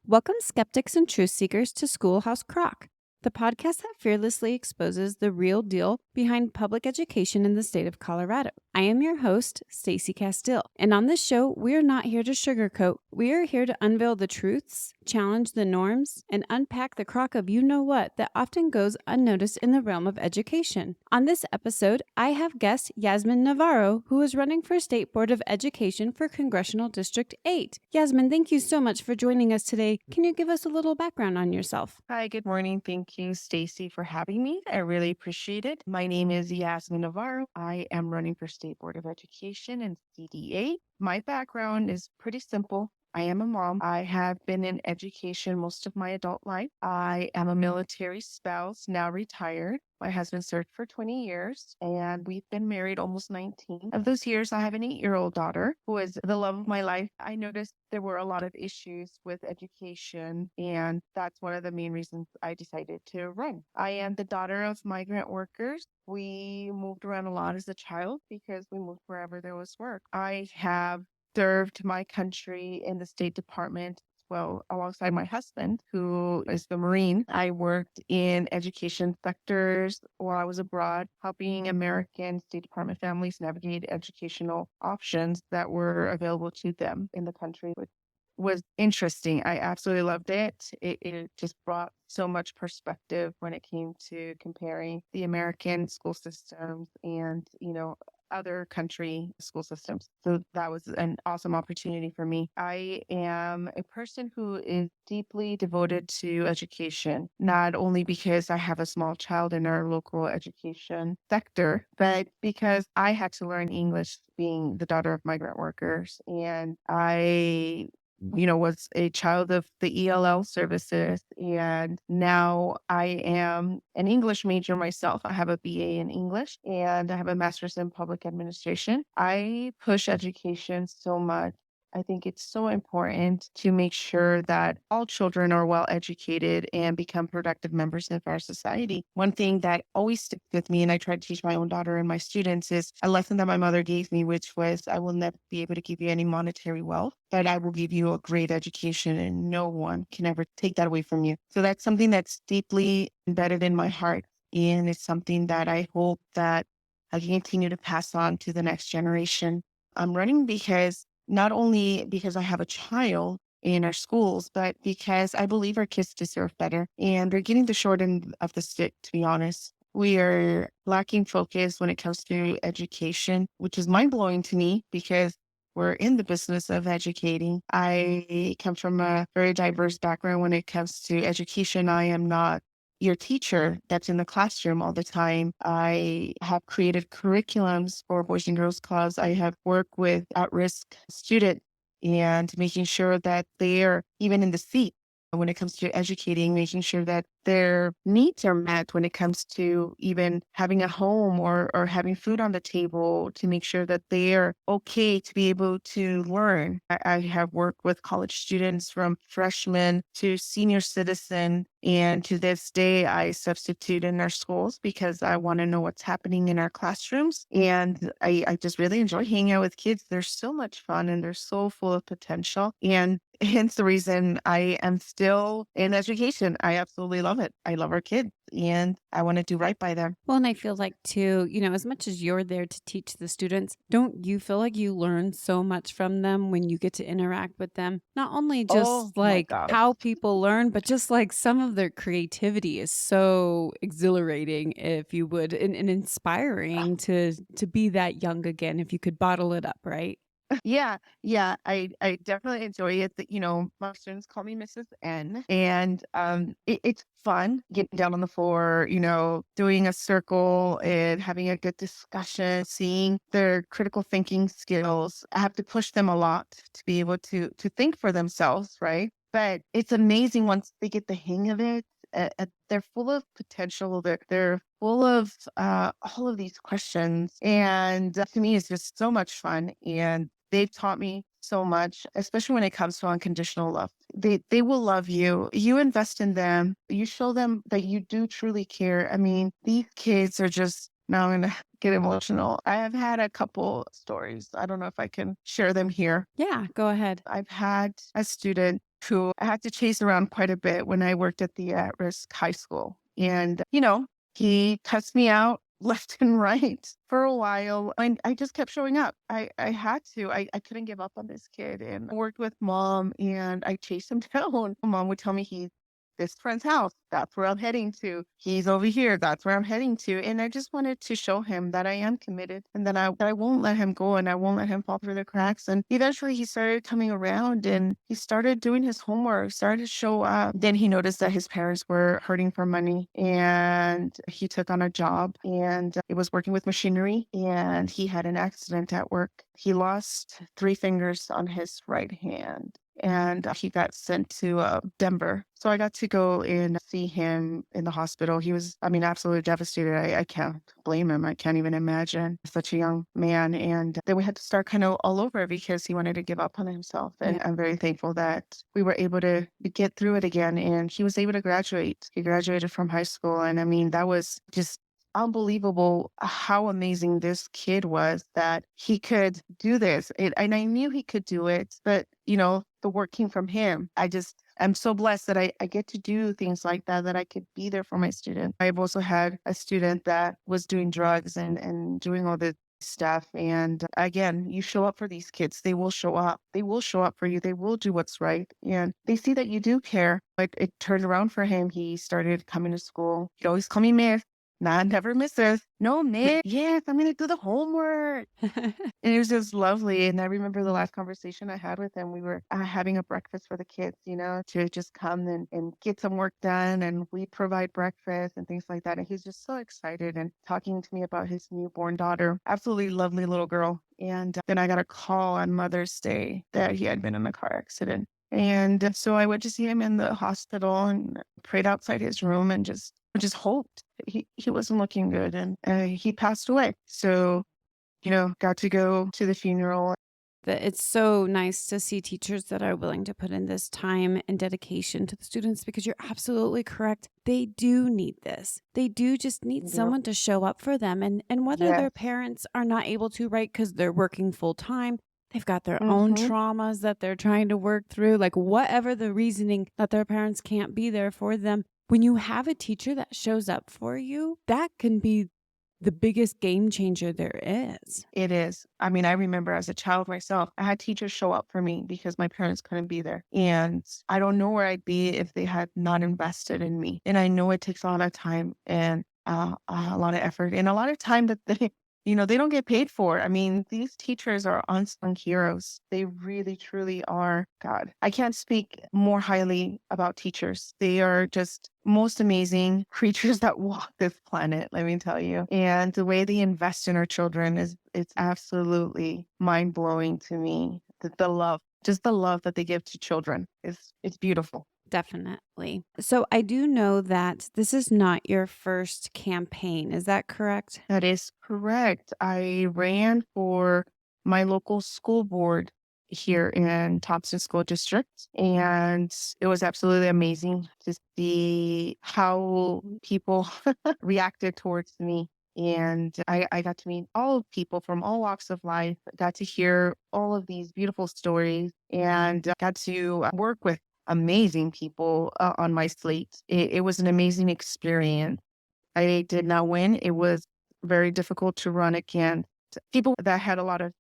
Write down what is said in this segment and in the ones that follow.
Welcome, skeptics and truth seekers, to Schoolhouse Crock, the podcast that fearlessly exposes the real deal behind public education in the state of Colorado. I am your host, Stacey Castile, and on this show, we are not here to sugarcoat. We are here to unveil the truths, challenge the norms, and unpack the crock of you-know-what that often goes unnoticed in the realm of education. On this episode, I have Guest Yazmin Navarro, who is running for State Board of Education for Congressional District 8. Yazmin, thank you so much for joining us today. Can you give us a little background on yourself? Hi, good morning. Thank you, Stacy, for having me. I really appreciate it. My name is Yazmin Navarro. I am running for State Board of Education and CDA. My background is pretty simple. I am a mom. I have been in education most of my adult life. I am a military spouse, now retired. My husband served for 20 years, and we've been married almost 19. Of those years, I have an 8-year-old daughter who is the love of my life. I noticed there were a lot of issues with education, and that's one of the main reasons I decided to run. I am the daughter of migrant workers. We moved around a lot as a child because we moved wherever there was work. I have served my country in the State Department. Well, alongside my husband, who is the Marine. I worked in education sectors while I was abroad, helping American State Department families navigate educational options that were available to them in the country, which was interesting. I absolutely loved it. It just brought so much perspective when it came to comparing the American school systems and, other country school systems. So that was an awesome opportunity for me. I am a person who is deeply devoted to education, not only because I have a small child in our local education sector, but because I had to learn English being the daughter of migrant workers. And I was a child of the ELL services. And now I am an English major myself. I have a BA in English and I have a master's in public administration. I push education so much. I think it's so important to make sure that all children are well educated and become productive members of our society. One thing that always sticks with me, and I try to teach my own daughter and my students, is a lesson that my mother gave me, which was, I will never be able to give you any monetary wealth, but I will give you a great education, and no one can ever take that away from you. So that's something that's deeply embedded in my heart. And it's something that I hope that I can continue to pass on to the next generation. I'm running because not only because I have a child in our schools, but because I believe our kids deserve better. And they're getting the short end of the stick, to be honest. We are lacking focus when it comes to education, which is mind blowing to me because we're in the business of educating. I come from a very diverse background when it comes to education. I am not your teacher that's in the classroom all the time. I have created curriculums for Boys and Girls Clubs. I have worked with at-risk students and making sure that they're even in the seat when it comes to educating, making sure that their needs are met when it comes to even having a home or having food on the table, to make sure that they're okay to be able to learn. I have worked with college students from freshmen to senior citizen. And to this day, I substitute in our schools because I want to know what's happening in our classrooms. And I just really enjoy hanging out with kids. They're so much fun and they're so full of potential. And hence the reason I am still in education. I absolutely love it. I love our kids and I want to do right by them. Well, and I feel like too, as much as you're there to teach the students, don't you feel like you learn so much from them when you get to interact with them? Not only Oh just my like gosh. how people learn, but just like some of their creativity is so exhilarating, if you would, and inspiring to be that young again, if you could bottle it up, right? Yeah, yeah, I definitely enjoy it. That my students call me Mrs. N, and it's fun getting down on the floor, doing a circle and having a good discussion, seeing their critical thinking skills. I have to push them a lot to be able to think for themselves, right? But it's amazing once they get the hang of it. They're full of potential. They're full of all of these questions, and to me, it's just so much fun. And they've taught me so much, especially when it comes to unconditional love. They will love you. You invest in them. You show them that you do truly care. I mean, these kids are just Now I'm going to get emotional. I have had a couple stories. I don't know if I can share them here. Yeah, go ahead. I've had a student who I had to chase around quite a bit when I worked at the at-risk high school. And, he cussed me out left and right for a while. And I just kept showing up. I had to. I couldn't give up on this kid. And I worked with mom and I chased him down. Mom would tell me he's this friend's house. That's where I'm heading to. He's over here. That's where I'm heading to. And I just wanted to show him that I am committed and that I won't let him go and I won't let him fall through the cracks. And eventually he started coming around and he started doing his homework, started to show up. Then he noticed that his parents were hurting for money and he took on a job and it was working with machinery and he had an accident at work. He lost 3 fingers on his right hand and he got sent to Denver. So I got to go and see him in the hospital. He was, absolutely devastated. I can't blame him. I can't even imagine such a young man. And then we had to start kind of all over because he wanted to give up on himself. And Yeah. I'm very thankful that we were able to get through it again. And he was able to graduate. He graduated from high school. And that was just unbelievable how amazing this kid was that he could do this. And I knew he could do it, but the work came from him. I'm so blessed that I get to do things like that I could be there for my student. I've also had a student that was doing drugs and doing all this stuff. And again, you show up for these kids. They will show up. They will show up for you. They will do what's right. And they see that you do care. It turned around for him. He started coming to school. He'd always call me Miss. Nah, never misses. No, Miss. Yes, I'm going to do the homework. And it was just lovely. And I remember the last conversation I had with him. We were having a breakfast for the kids, to just come and get some work done. And we provide breakfast and things like that. And he's just so excited and talking to me about his newborn daughter. Absolutely lovely little girl. And then I got a call on Mother's Day that he had been in a car accident. And so I went to see him in the hospital and prayed outside his room and just hoped. He wasn't looking good and he passed away. So got to go to the funeral. That it's so nice to see teachers that are willing to put in this time and dedication to the students because you're absolutely correct. They do need this. They do just need Yep. someone to show up for them. And whether Yes. their parents are not able to, right, because they're working full time, they've got their own Mm-hmm. traumas that they're trying to work through, like whatever the reasoning that their parents can't be there for them. When you have a teacher that shows up for you, that can be the biggest game changer there is. It is. I remember as a child myself, I had teachers show up for me because my parents couldn't be there. And I don't know where I'd be if they had not invested in me. And I know it takes a lot of time and a lot of effort and a lot of time that they don't get paid for. These teachers are unsung heroes. They really, truly are. God, I can't speak more highly about teachers. They are just most amazing creatures that walk this planet, let me tell you. And the way they invest in our children it's absolutely mind-blowing to me. The love, just the love that they give to children it's beautiful. Definitely. So I do know that this is not your first campaign. Is that correct? That is correct. I ran for my local school board here in Thompson School District, and it was absolutely amazing to see how people reacted towards me. And I got to meet all people from all walks of life, got to hear all of these beautiful stories, and got to work with amazing people on my slate. It was an amazing experience. I did not win. It was very difficult to run against people that had a lot of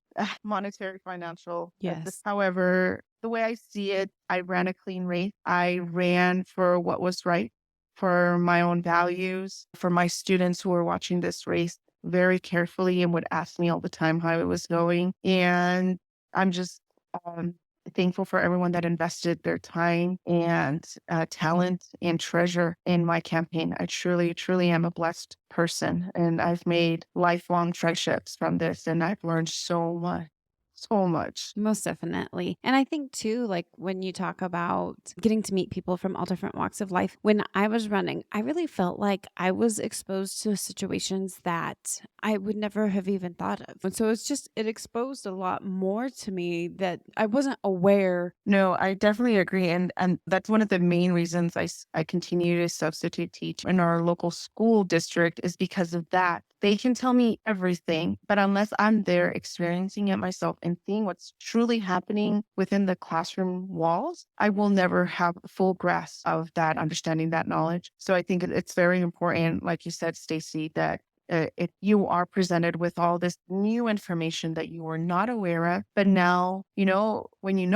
monetary financial. Yes. However, the way I see it, I ran a clean race. I ran for what was right, for my own values, for my students who were watching this race very carefully and would ask me all the time how it was going. And I'm just um, thankful for everyone that invested their time and talent and treasure in my campaign. I truly, truly am a blessed person, and I've made lifelong friendships from this, and I've learned so much, so much. Most definitely. And I think too, like when you talk about getting to meet people from all different walks of life, when I was running, I really felt like I was exposed to situations that I would never have even thought of. And so it exposed a lot more to me that I wasn't aware. No, I definitely agree. And that's one of the main reasons I continue to substitute teach in our local school district is because of that. They can tell me everything, but unless I'm there experiencing it myself and seeing what's truly happening within the classroom walls, I will never have a full grasp of that understanding, that knowledge. So I think it's very important, like you said, Stacy, that if you are presented with all this new information that you were not aware of, but now, when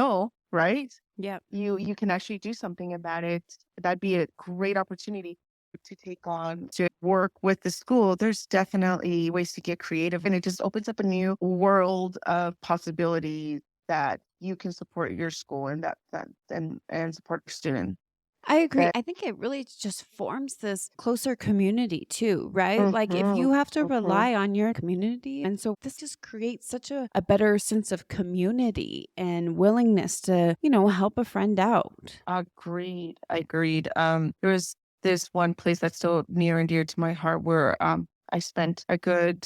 right? Yep. You can actually do something about it. That'd be a great opportunity to take on to work with the school. There's definitely ways to get creative, and it just opens up a new world of possibilities that you can support your school in that sense and support your students. I agree. That I think it really just forms this closer community too, right? Like if hmm you have to hmm rely on your community. And so this just creates such a better sense of community and willingness to, help a friend out. Agreed. Agreed. There was this one place that's so near and dear to my heart where I spent a good,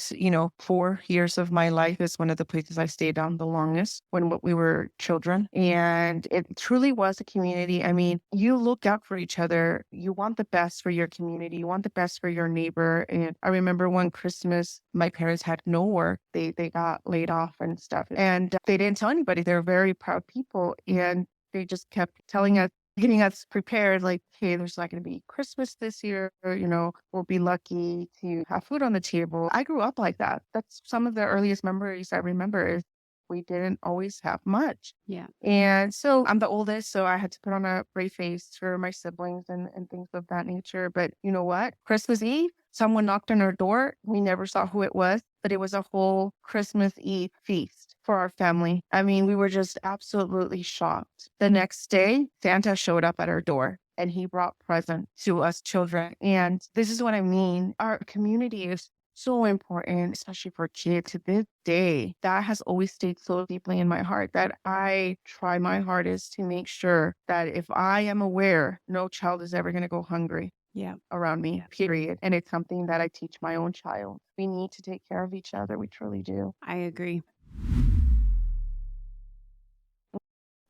4 years of my life. Is one of the places I stayed down the longest when we were children. And it truly was a community. I mean, you look out for each other. You want the best for your community. You want the best for your neighbor. And I remember one Christmas, my parents had no work. They got laid off and stuff. And they didn't tell anybody. They're very proud people. And they just kept telling us, getting us prepared, like, hey, there's not going to be Christmas this year. We'll be lucky to have food on the table. I grew up like that. That's some of the earliest memories I remember is we didn't always have much. Yeah. And so I'm the oldest, so I had to put on a brave face for my siblings and things of that nature. But you know what? Christmas Eve, someone knocked on our door. We never saw who it was, but it was a whole Christmas Eve feast for our family. I mean, we were just absolutely shocked. The next day, Santa showed up at our door and he brought presents to us children. And this is what I mean. Our community is so important, especially for kids to this day. That has always stayed so deeply in my heart that I try my hardest to make sure that if I am aware, no child is ever going to go hungry Yeah. around me, period. And it's something that I teach my own child. We need to take care of each other. We truly do. I agree.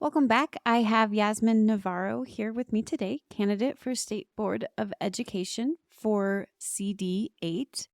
Welcome back. I have Yazmin Navarro here with me today, candidate for State Board of Education for CD8.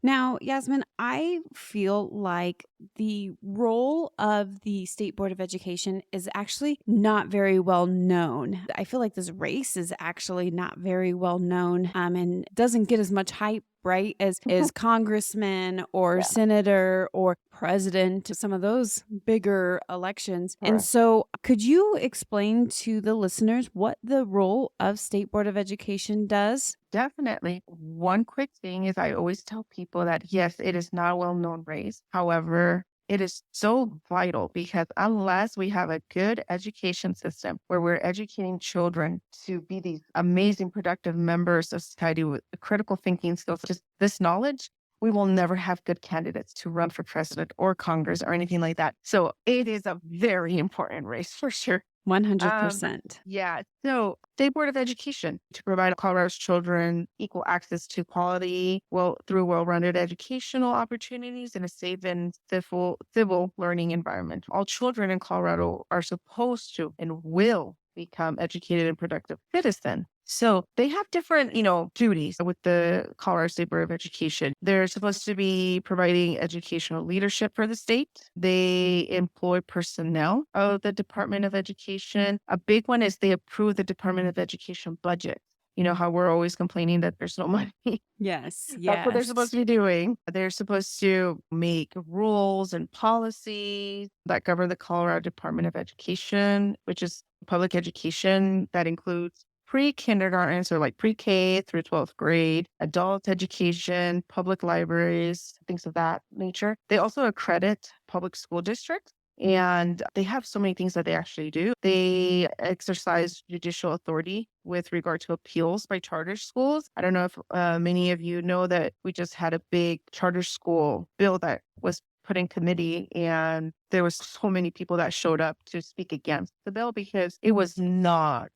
Now, Yasmin, I feel like the role of the State Board of Education is actually not very well known. I feel like this race is actually not very well known and doesn't get as much hype, right, as congressman or Yeah, senator or president, some of those bigger elections. And correct. so, could you explain to the listeners what the role of State Board of Education does? Definitely. One quick thing is I always tell people that yes, it is not a well-known race. However, it is so vital because unless we have a good education system where we're educating children to be these amazing, productive members of society with critical thinking skills, just this knowledge, we will never have good candidates to run for president or Congress or anything like that. So it is a very important race for sure. Um, 100%. yeah. So, State Board of Education to provide Colorado's children equal access to quality, through well-rounded educational opportunities and a safe and civil learning environment. All children in Colorado are supposed to and will become educated and productive citizens. So they have different, duties with the Colorado State Board of Education. They're supposed to be providing educational leadership for the state. They employ personnel of the Department of Education. A big one is they approve the Department of Education budget. You know how we're always complaining that there's no money. Yes, That's what they're yes. supposed to be doing. They're supposed to make rules and policies that govern the Colorado Department of Education, which is public education that includes pre-kindergarten, so like pre-K through 12th grade, adult education, public libraries, things of that nature. They also accredit public school districts. And they have so many things that they actually do. They exercise judicial authority with regard to appeals by charter schools. I don't know if many of you know that we just had a big charter school bill that was put in committee, and there was so many people that showed up to speak against the bill because it was not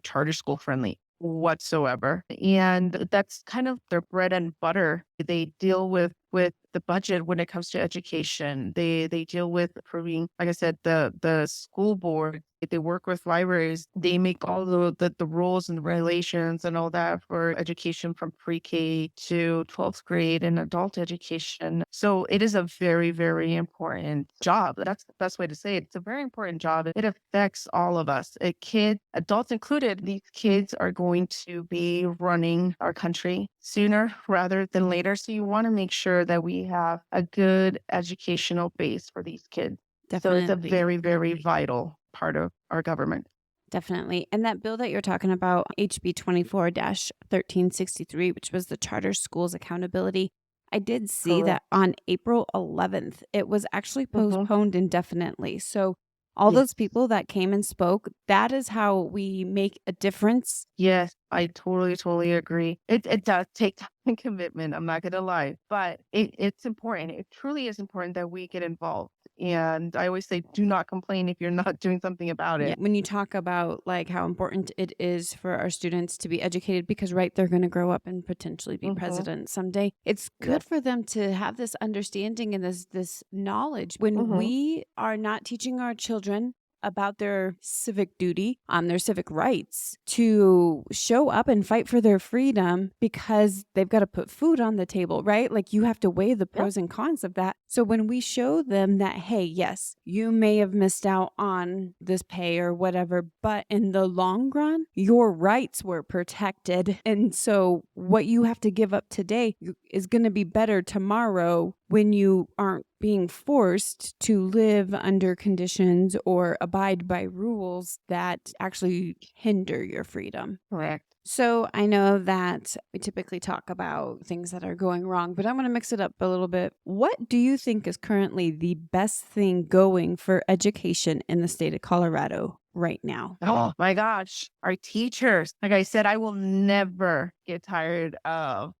charter school friendly whatsoever. And that's kind of their bread and butter. They deal with the budget when it comes to education. They deal with approving, like I said, the school board If they work with libraries, they make all the rules and regulations and all that for education from pre-K to 12th grade and adult education. So it is a very, very important job. That's the best way to say it. It's a very important job. It affects all of us. A kid, adults included, these kids are going to be running our country sooner rather than later. So you want to make sure that we have a good educational base for these kids. So it's a Definitely. very, very vital part of our government. Definitely. And that bill that you're talking about, HB 24-1363, which was the Charter Schools Accountability, I did see that Correct. on April 11th, it was actually Hmm. postponed indefinitely. So all those Yes. people that came and spoke, that is how we make a difference. Yes, I totally, totally agree. It does take time and commitment. I'm not gonna lie, but it's important. It truly is important that we get involved. And I always say, do not complain if you're not doing something about Yeah. it. When you talk about like how important it is for our students to be educated because right, they're going to grow up and potentially be Hmm. president someday. It's Yes. good for them to have this understanding and this knowledge when Hmm. we are not teaching our children about their civic duty, their civic rights to show up and fight for their freedom because they've got to put food on the table, right? Like you have to weigh the Yep. pros and cons of that. So when we show them that, hey, yes, you may have missed out on this pay or whatever, but in the long run, your rights were protected. And so what you have to give up today is going to be better tomorrow when you aren't being forced to live under conditions or abide by rules that actually hinder your freedom. Correct. So I know that we typically talk about things that are going wrong, but I'm going to mix it up a little bit. What do you think is currently the best thing going for education in the state of Colorado right now? Oh my gosh, our teachers. Like I said, I will never get tired of,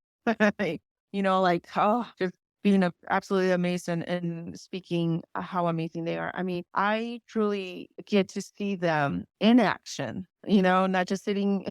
just being absolutely amazing and speaking how amazing they are. I mean, I truly get to see them in action, not just sitting,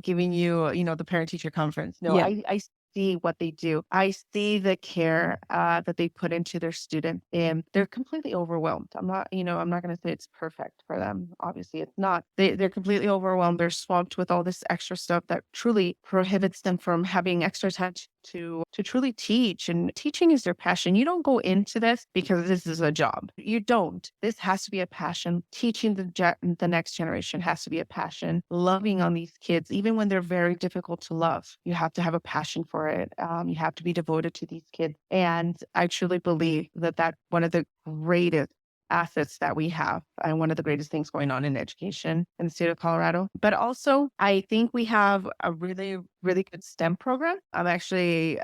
giving you, the parent teacher conference. No, Yeah. I see what they do. I see the care that they put into their students, and they're completely overwhelmed. I'm not going to say it's perfect for them. Obviously, it's not. They're completely overwhelmed. They're swamped with all this extra stuff that truly prohibits them from having extra time to truly teach. And teaching is their passion. You don't go into this because this is a job. You don't. This has to be a passion. Teaching the next generation has to be a passion. Loving on these kids, even when they're very difficult to love, you have to have a passion for it. You have to be devoted to these kids. And I truly believe that one of the greatest assets that we have and one of the greatest things going on in education in the state of Colorado. But also, I think we have a really, really good STEM program. I'm actually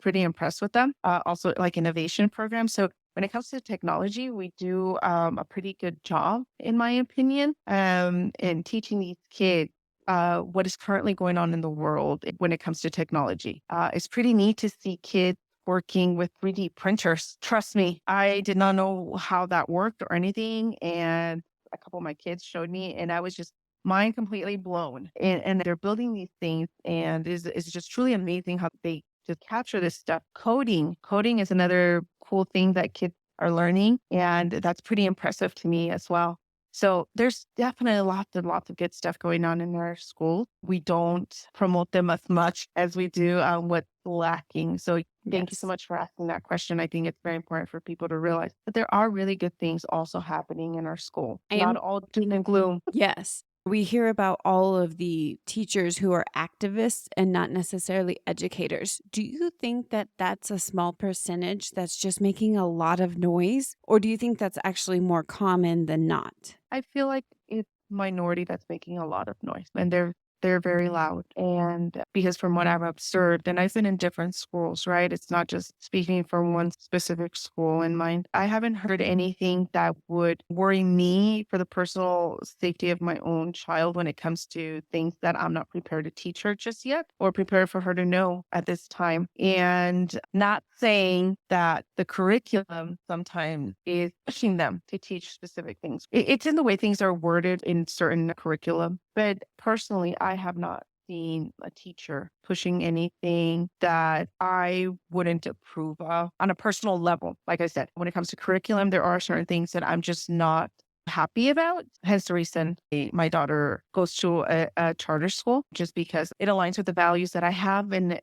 pretty impressed with them. Also, like innovation program. So when it comes to technology, we do a pretty good job, in my opinion, in teaching these kids what is currently going on in the world when it comes to technology. It's pretty neat to see kids working with 3D printers. Trust me, I did not know how that worked or anything. And a couple of my kids showed me, and I was just mind completely blown. And they're building these things, and it's just truly amazing how they just capture this stuff. Coding is another cool thing that kids are learning, and that's pretty impressive to me as well. So there's definitely lots and lots of good stuff going on in our school. We don't promote them as much as we do what's lacking. So thank you so Yes. much for asking that question. I think it's very important for people to realize that there are really good things also happening in our school. I Not am. all doom and gloom. Yes. We hear about all of the teachers who are activists and not necessarily educators. Do you think that that's a small percentage that's just making a lot of noise? Or do you think that's actually more common than not? I feel like it's minority that's making a lot of noise, and they're very loud. And because from what I've observed, and I've been in different schools, right? It's not just speaking from one specific school in mind. I haven't heard anything that would worry me for the personal safety of my own child when it comes to things that I'm not prepared to teach her just yet or prepared for her to know at this time. And not saying that the curriculum sometimes is pushing them to teach specific things. It's in the way things are worded in certain curriculum. But personally, I have not seen a teacher pushing anything that I wouldn't approve of on a personal level. Like I said, when it comes to curriculum, there are certain things that I'm just not happy about. Hence the reason my daughter goes to a charter school, just because it aligns with the values that I have, and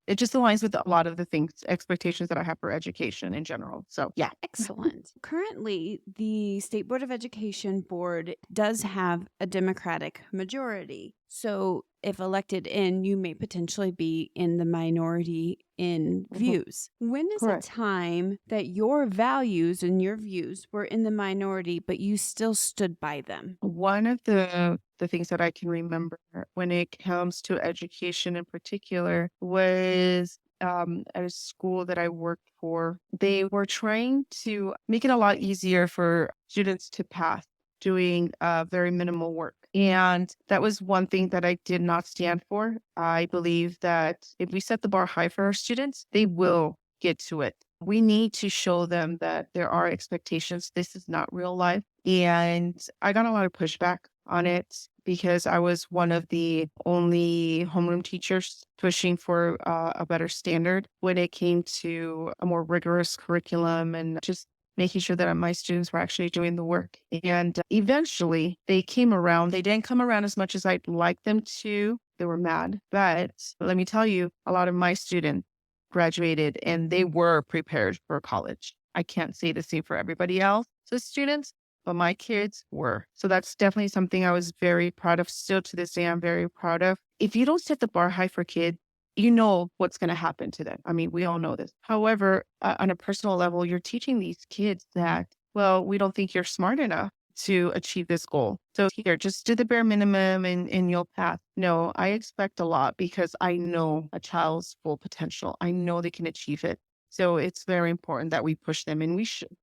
it just aligns with a lot of the things, expectations that I have for education in general. So yeah. Excellent. Currently, the State Board of Education board does have a Democratic majority. So, if elected in, you may potentially be in the minority in Mhm. views. When is a Correct. time that your values and your views were in the minority, but you still stood by them? One of the things that I can remember when it comes to education in particular was at a school that I worked for. They were trying to make it a lot easier for students to pass doing very minimal work. And that was one thing that I did not stand for. I believe that if we set the bar high for our students, they will get to it. We need to show them that there are expectations. This is not real life. And I got a lot of pushback on it because I was one of the only homeroom teachers pushing for a better standard when it came to a more rigorous curriculum and just making sure that my students were actually doing the work. And eventually they came around. They didn't come around as much as I'd like them to. They were mad. But let me tell you, a lot of my students graduated and they were prepared for college. I can't say the same for everybody else. So students, but my kids were. So that's definitely something I was very proud of. Still to this day, I'm very proud of. If you don't set the bar high for kids, you know what's going to happen to them. I mean, we all know this. However, on a personal level, you're teaching these kids that, well, we don't think you're smart enough to achieve this goal. So here, just do the bare minimum and you'll pass. No, I expect a lot because I know a child's full potential. I know they can achieve it. So it's very important that we push them, and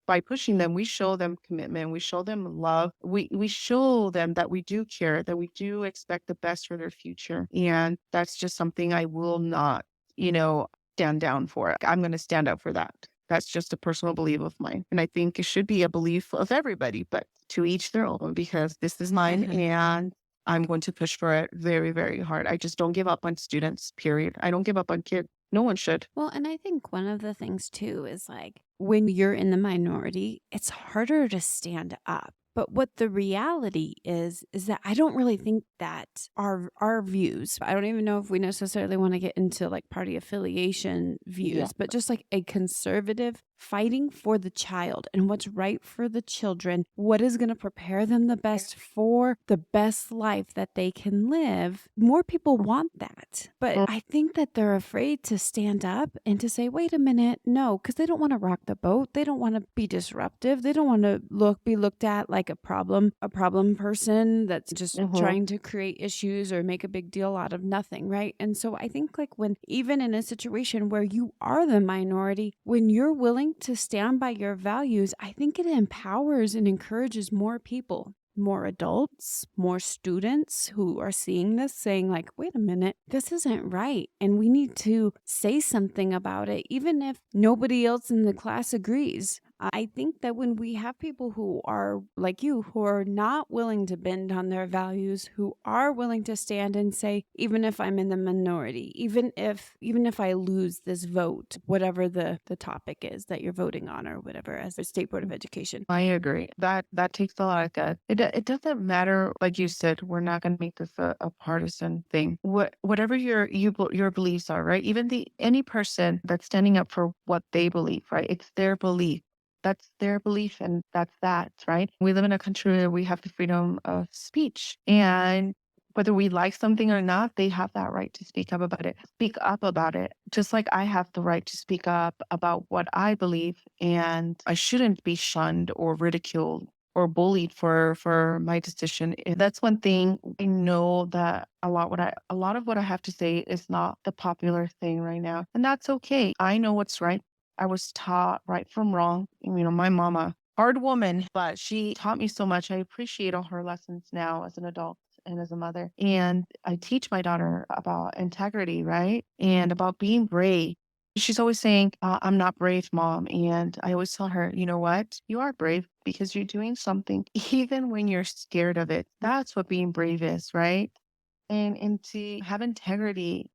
by pushing them, we show them commitment, we show them love, we show them that we do care, that we do expect the best for their future, and that's just something I will not, stand down for. I'm going to stand up for that. That's just a personal belief of mine, and I think it should be a belief of everybody, but to each their own, because this is mine, and I'm going to push for it very, very hard. I just don't give up on students. Period. I don't give up on kids. No one should. Well, and I think one of the things too is like when you're in the minority, it's harder to stand up. But what the reality is that I don't really think that our views, I don't even know if we necessarily want to get into like party affiliation Yeah. views, but just like a conservative fighting for the child and what's right for the children, what is going to prepare them the best for the best life that they can live. More people want that. But I think that they're afraid to stand up and to say, wait a minute, no, because they don't want to rock the boat. They don't want to be disruptive. They don't want to be looked at like a problem person that's just Mhm. trying to create issues or make a big deal out of nothing, right? And so I think like when even in a situation where you are the minority, when you're willing to stand by your values, I think it empowers and encourages more people, more adults, more students who are seeing this saying like, wait a minute, this isn't right. And we need to say something about it, even if nobody else in the class agrees. I think that when we have people who are like you, who are not willing to bend on their values, who are willing to stand and say, even if I'm in the minority, even if I lose this vote, whatever the topic is that you're voting on or whatever as the State Board of Education. I agree. That takes a lot of guts. It doesn't matter, like you said, we're not going to make this a partisan thing. Whatever your beliefs are, right? Even the any person that's standing up for what they believe, right? It's their belief. That's their belief, and that's that, right? We live in a country where we have the freedom of speech, and whether we like something or not, they have that right to speak up about it. Speak up about it. Just like I have the right to speak up about what I believe, and I shouldn't be shunned or ridiculed or bullied for my decision. That's one thing I know that a lot of what I have to say is not the popular thing right now. And that's okay. I know what's right. I was taught right from wrong. My mama, hard woman, but she taught me so much. I appreciate all her lessons now as an adult and as a mother. And I teach my daughter about integrity, right? And about being brave. She's always saying, I'm not brave, mom. And I always tell her, you know what? You are brave because you're doing something, even when you're scared of it. That's what being brave is, right? And to have integrity,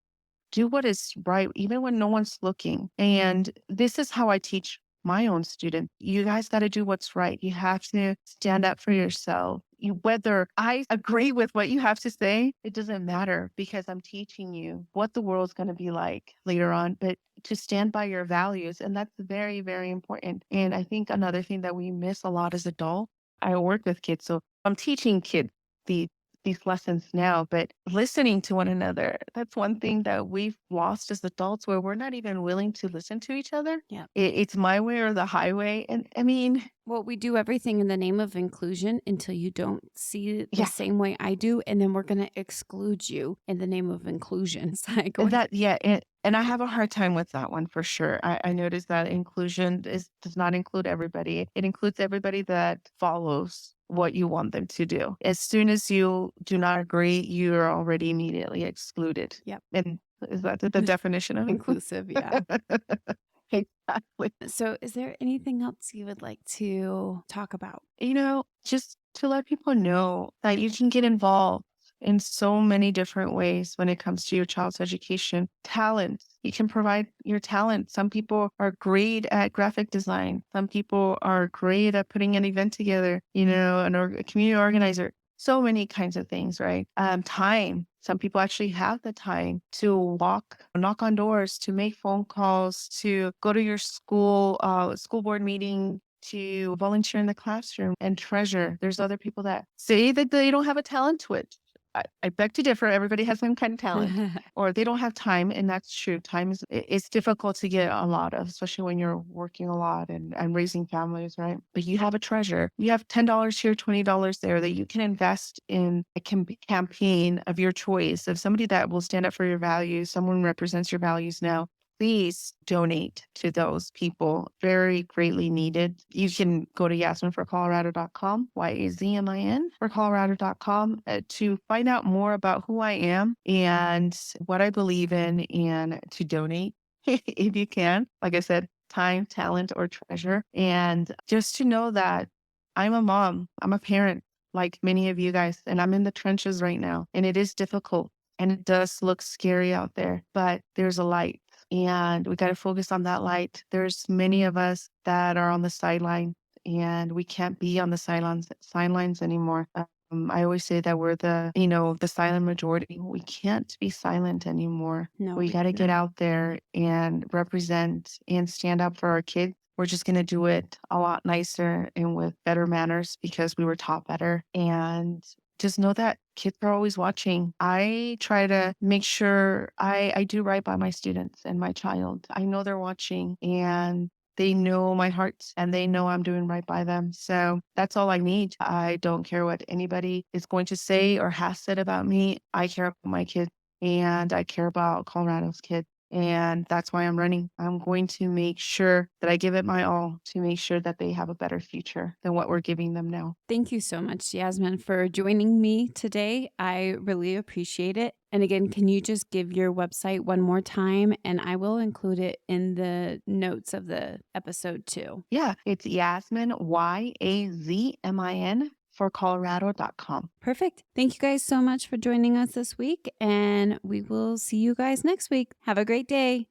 do what is right, even when no one's looking. And this is how I teach my own students. You guys got to do what's right. You have to stand up for yourself. Whether I agree with what you have to say, it doesn't matter because I'm teaching you what the world's going to be like later on, but to stand by your values. And that's very, very important. And I think another thing that we miss a lot as adults, I work with kids, so I'm teaching kids the these lessons now, but listening to one another, that's one thing that we've lost as adults where we're not even willing to listen to each other. Yeah. It's my way or the highway. And I mean, Well, we do everything in the name of inclusion until you don't see it the yeah, same way I do, and then we're going to exclude you in the name of inclusion. It's like, yeah, and I have a hard time with that one for sure. I noticed that inclusion does not include everybody. It includes everybody that follows what you want them to do. As soon as you do not agree, you're already immediately excluded. Yep. And is that the definition of Inclusive, yeah. exactly. So, is there anything else you would like to talk about? Just to let people know that you can get involved in so many different ways when it comes to your child's education. Talent, you can provide your talent. Some people are great at graphic design. Some people are great at putting an event together, a community organizer. So many kinds of things, right? Time. Some people actually have the time to knock on doors, to make phone calls, to go to your school board meeting, to volunteer in the classroom and treasure. There's other people that say that they don't have a talent to it. I beg to differ. Everybody has some kind of talent, or they don't have time, and that's true. Time it's difficult to get a lot of, especially when you're working a lot and raising families, right? But you have a treasure. You have $10 here, $20 there that you can invest in a campaign of your choice, of somebody that will stand up for your values. Someone represents your values now. Please donate to those people. Very greatly needed. You can go to yazminforcolorado.com, YAZMIN for Colorado.com to find out more about who I am and what I believe in and to donate if you can. Like I said, time, talent, or treasure. And just to know that I'm a mom, I'm a parent like many of you guys, and I'm in the trenches right now. And it is difficult and it does look scary out there, but there's a light. And we got to focus on that light. There's many of us that are on the sideline and we can't be on the sidelines anymore. I always say that we're the silent majority. We can't be silent anymore. No, We got to get out there and represent and stand up for our kids. We're just going to do it a lot nicer and with better manners because we were taught better. And just know that kids are always watching. I try to make sure I do right by my students and my child. I know they're watching and they know my heart and they know I'm doing right by them. So that's all I need. I don't care what anybody is going to say or has said about me. I care about my kids and I care about Colorado's kids. And that's why I'm running. I'm going to make sure that I give it my all to make sure that they have a better future than what we're giving them now. Thank you so much, Yazmin, for joining me today. I really appreciate it. And again, can you just give your website one more time? And I will include it in the notes of the episode too. Yeah, it's Yazmin, YAZMIN for Colorado.com. Perfect. Thank you guys so much for joining us this week. And we will see you guys next week. Have a great day.